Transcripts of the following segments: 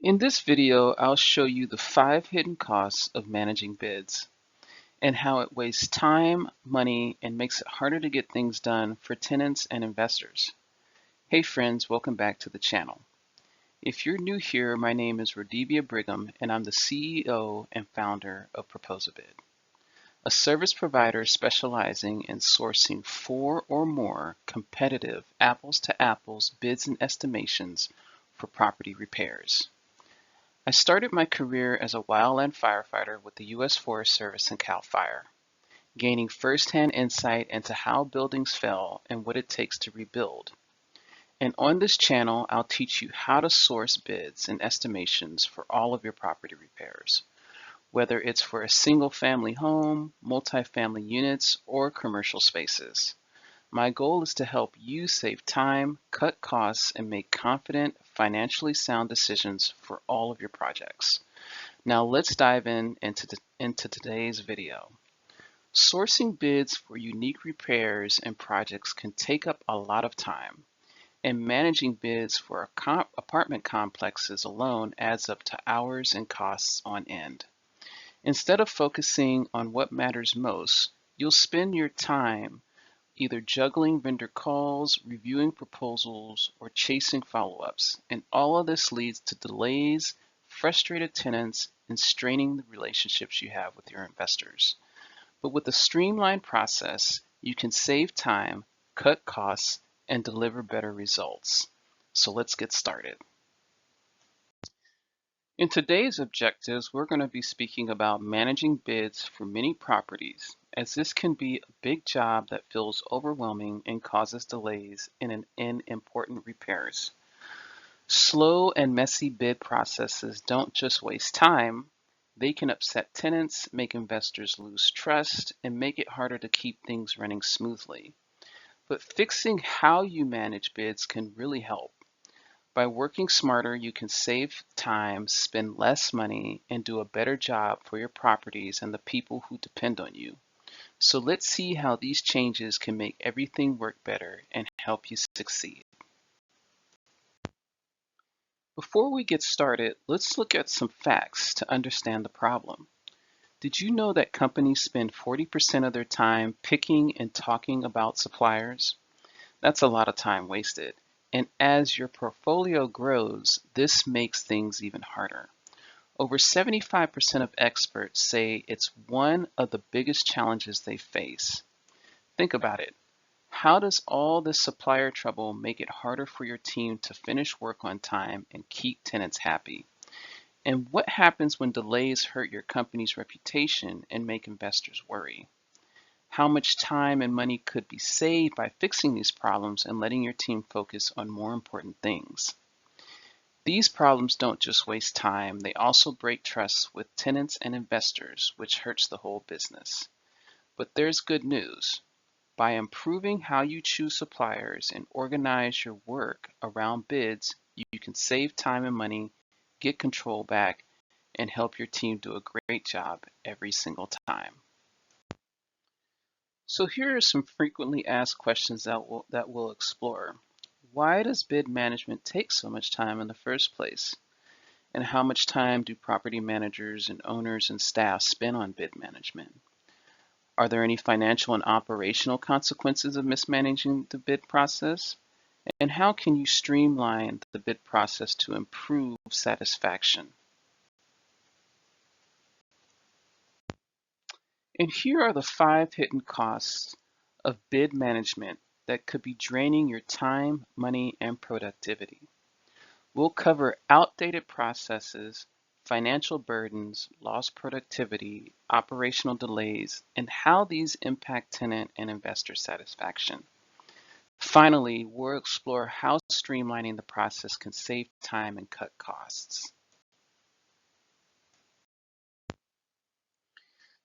In this video, I'll show you the 5 hidden costs of managing bids and how it wastes time, money, and makes it harder to get things done for tenants and investors. Hey friends, welcome back to the channel. If you're new here, my name is Rodivia Brigham and I'm the CEO and founder of Propose-A-Bid, a service provider specializing in sourcing 4 or more competitive apples-to-apples bids and estimations for property repairs. I started my career as a wildland firefighter with the U.S. Forest Service and CAL FIRE, gaining firsthand insight into how buildings fell and what it takes to rebuild. And on this channel, I'll teach you how to source bids and estimations for all of your property repairs, whether it's for a single-family home, multifamily units, or commercial spaces. My goal is to help you save time, cut costs, and make confident, financially sound decisions for all of your projects. Now let's dive into today's video. Sourcing bids for unique repairs and projects can take up a lot of time, and managing bids for apartment complexes alone adds up to hours and costs on end. Instead of focusing on what matters most, you'll spend your time either juggling vendor calls, reviewing proposals, or chasing follow-ups. And all of this leads to delays, frustrated tenants, and straining the relationships you have with your investors. But with a streamlined process, you can save time, cut costs, and deliver better results. So let's get started. In today's objectives, we're going to be speaking about managing bids for many properties, as this can be a big job that feels overwhelming and causes delays in important repairs. Slow and messy bid processes don't just waste time, they can upset tenants, make investors lose trust, and make it harder to keep things running smoothly. But fixing how you manage bids can really help. By working smarter, you can save time, spend less money, and do a better job for your properties and the people who depend on you. So let's see how these changes can make everything work better and help you succeed. Before we get started, let's look at some facts to understand the problem. Did you know that companies spend 40% of their time picking and talking about suppliers? That's a lot of time wasted. And as your portfolio grows, this makes things even harder. Over 75% of experts say it's one of the biggest challenges they face. Think about it. How does all this supplier trouble make it harder for your team to finish work on time and keep tenants happy? And what happens when delays hurt your company's reputation and make investors worry? How much time and money could be saved by fixing these problems and letting your team focus on more important things? These problems don't just waste time, they also break trust with tenants and investors, which hurts the whole business. But there's good news. By improving how you choose suppliers and organize your work around bids, you can save time and money, get control back, and help your team do a great job every single time. So here are some frequently asked questions that we'll explore. Why does bid management take so much time in the first place? And how much time do property managers and owners and staff spend on bid management? Are there any financial and operational consequences of mismanaging the bid process? And how can you streamline the bid process to improve satisfaction? And here are the 5 hidden costs of bid management that could be draining your time, money, and productivity. We'll cover outdated processes, financial burdens, lost productivity, operational delays, and how these impact tenant and investor satisfaction. Finally, we'll explore how streamlining the process can save time and cut costs.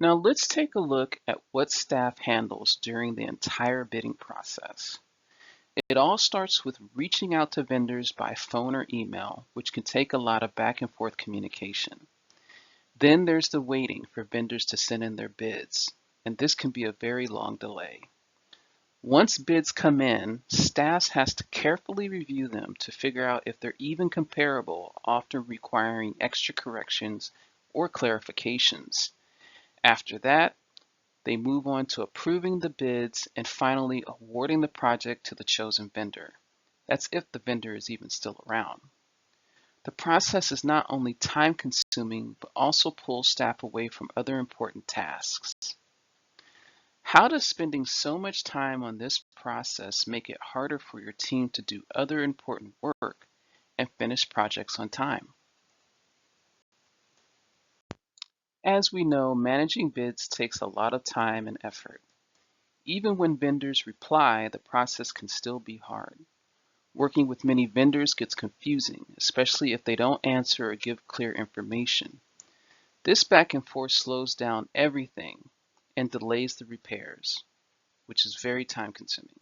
Now let's take a look at what staff handles during the entire bidding process. It all starts with reaching out to vendors by phone or email, which can take a lot of back and forth communication. Then there's the waiting for vendors to send in their bids, and this can be a very long delay. Once bids come in, staff has to carefully review them to figure out if they're even comparable, often requiring extra corrections or clarifications. After that, they move on to approving the bids and finally awarding the project to the chosen vendor. That's if the vendor is even still around. The process is not only time consuming, but also pulls staff away from other important tasks. How does spending so much time on this process make it harder for your team to do other important work and finish projects on time? As we know, managing bids takes a lot of time and effort. Even when vendors reply, the process can still be hard. Working with many vendors gets confusing, especially if they don't answer or give clear information. This back and forth slows down everything and delays the repairs, which is very time consuming.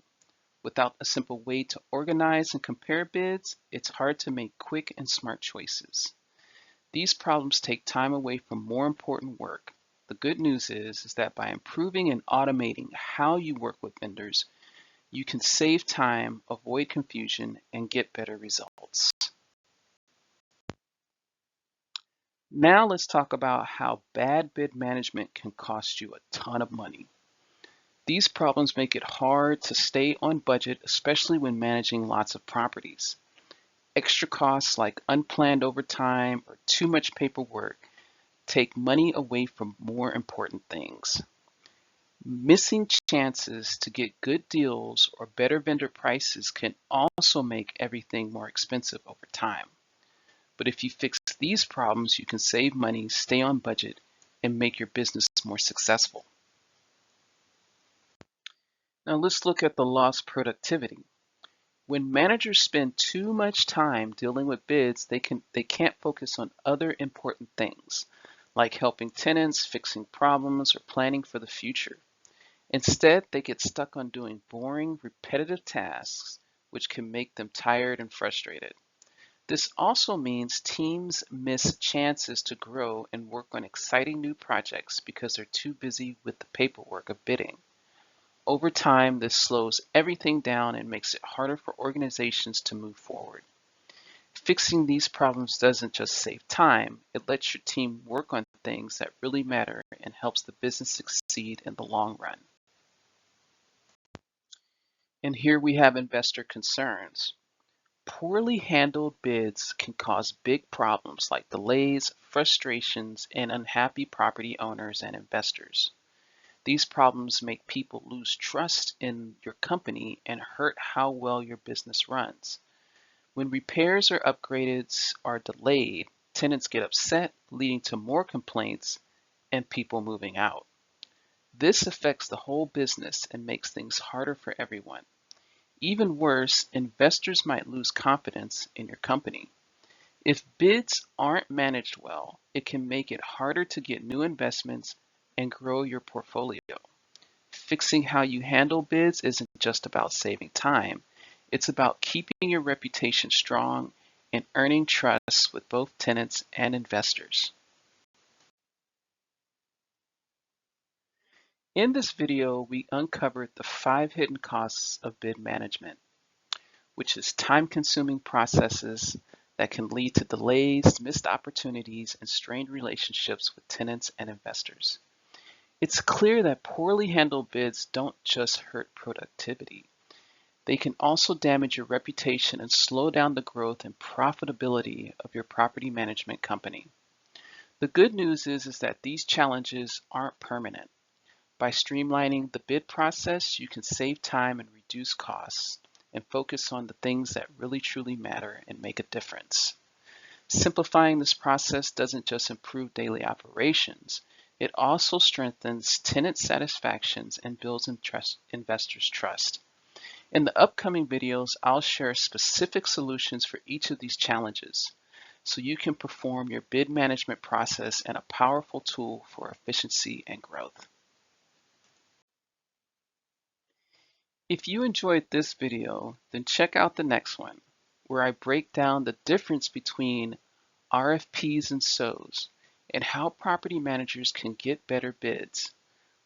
Without a simple way to organize and compare bids, it's hard to make quick and smart choices. These problems take time away from more important work. The good news is that by improving and automating how you work with vendors, you can save time, avoid confusion, and get better results. Now let's talk about how bad bid management can cost you a ton of money. These problems make it hard to stay on budget, especially when managing lots of properties. Extra costs like unplanned overtime or too much paperwork take money away from more important things. Missing chances to get good deals or better vendor prices can also make everything more expensive over time. But if you fix these problems, you can save money, stay on budget, and make your business more successful. Now let's look at the lost productivity. When managers spend too much time dealing with bids, they can't focus on other important things, like helping tenants, fixing problems, or planning for the future. Instead, they get stuck on doing boring, repetitive tasks, which can make them tired and frustrated. This also means teams miss chances to grow and work on exciting new projects because they're too busy with the paperwork of bidding. Over time, this slows everything down and makes it harder for organizations to move forward. Fixing these problems doesn't just save time, it lets your team work on things that really matter and helps the business succeed in the long run. And here we have investor concerns. Poorly handled bids can cause big problems like delays, frustrations, and unhappy property owners and investors. These problems make people lose trust in your company and hurt how well your business runs. When repairs or upgrades are delayed, tenants get upset, leading to more complaints and people moving out. This affects the whole business and makes things harder for everyone. Even worse, investors might lose confidence in your company. If bids aren't managed well, it can make it harder to get new investments and grow your portfolio. Fixing how you handle bids isn't just about saving time, it's about keeping your reputation strong and earning trust with both tenants and investors. In this video, we uncovered the 5 hidden costs of bid management, which is time-consuming processes that can lead to delays, missed opportunities, and strained relationships with tenants and investors. It's clear that poorly handled bids don't just hurt productivity. They can also damage your reputation and slow down the growth and profitability of your property management company. The good news is that these challenges aren't permanent. By streamlining the bid process, you can save time and reduce costs and focus on the things that really truly matter and make a difference. Simplifying this process doesn't just improve daily operations, it also strengthens tenant satisfactions and builds investors' trust. In the upcoming videos, I'll share specific solutions for each of these challenges so you can perform your bid management process and a powerful tool for efficiency and growth. If you enjoyed this video, then check out the next one, where I break down the difference between RFPs and SOs and how property managers can get better bids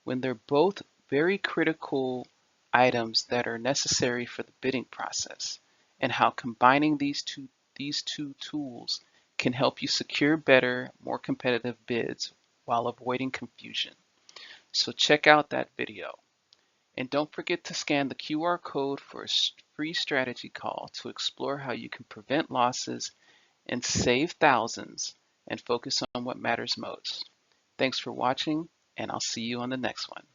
when they're both very critical items that are necessary for the bidding process, and how combining these two tools can help you secure better, more competitive bids while avoiding confusion. So check out that video. And don't forget to scan the QR code for a free strategy call to explore how you can prevent losses and save thousands and focus on what matters most. Thanks for watching, and I'll see you on the next one.